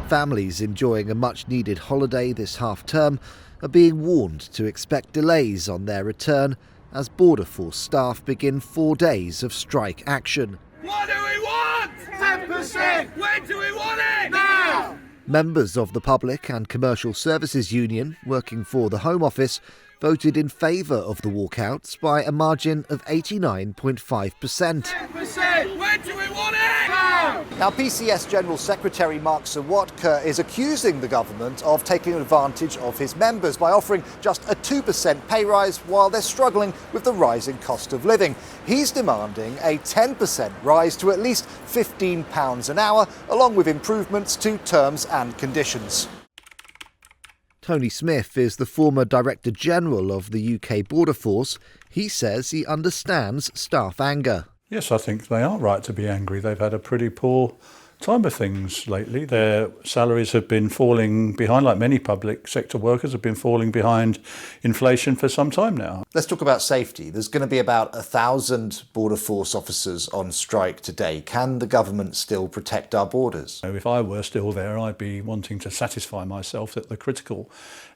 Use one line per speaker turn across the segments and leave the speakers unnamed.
Families enjoying a much-needed holiday this half-term are being warned to expect delays on their return as Border Force staff begin 4 days of strike action.
What do we want? 10%! When do we want it? Now!
Members of the Public and Commercial Services Union, working for the Home Office, voted in favour of the walkouts by a margin of 89.5%.
10%! When do we want it? Now!
Now, PCS General Secretary Mark Sawatka is accusing the government of taking advantage of his members by offering just a 2% pay rise while they're struggling with the rising cost of living. He's demanding a 10% rise to at least £15 an hour, along with improvements to terms and conditions. Tony Smith is the former Director General of the UK Border Force. He says he understands staff anger.
Yes, I think they are right to be angry. They've had a pretty poor time of things lately. Their salaries have been falling behind, like many public sector workers have been falling behind inflation for some time now.
Let's talk about safety. There's going to be about 1,000 Border Force officers on strike today. Can the government still protect our borders?
If I were still there, I'd be wanting to satisfy myself that the critical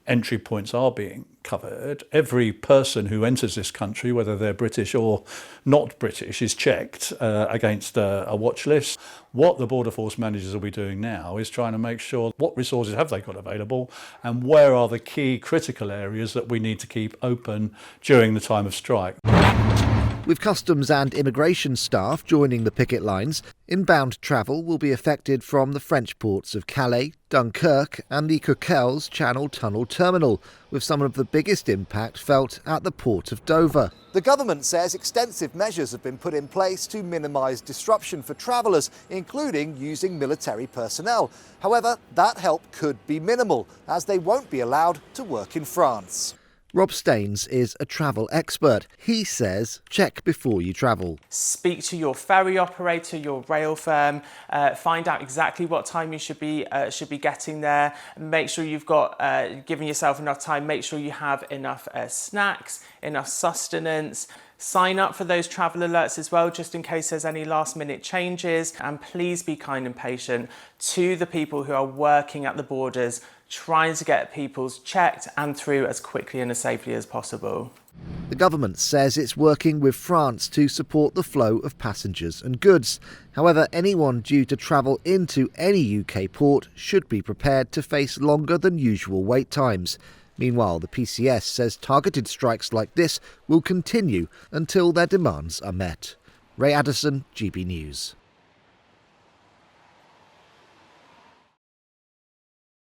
entry points are being covered. Every person who enters this country, whether they're British or not British, is checked against a watch list. What the Border Force managers will be doing now is trying to make sure what resources have they got available and where are the key critical areas that we need to keep open during the time of strike. With customs and immigration staff joining the picket lines, inbound travel will be affected from the French ports of Calais, Dunkirk and the Coquelles Channel Tunnel Terminal, with some of the biggest impact felt at the port of Dover. The government says extensive measures have been put in place to minimise disruption for travellers, including using military personnel. However, that help could be minimal, as they won't be allowed to work in France. Rob Staines is a travel expert. He says check before you travel.
Speak to your ferry operator, your rail firm, find out exactly what time you should be getting there. Make sure you've got given yourself enough time. Make sure you have enough snacks, enough sustenance. Sign up for those travel alerts as well, just in case there's any last minute changes. And please be kind and patient to the people who are working at the borders, trying to get people's checked and through as quickly and as safely as possible.
The government says it's working with France to support the flow of passengers and goods. However, anyone due to travel into any UK port should be prepared to face longer than usual wait times. Meanwhile, the PCS says targeted strikes like this will continue until their demands are met. Addison, GB News.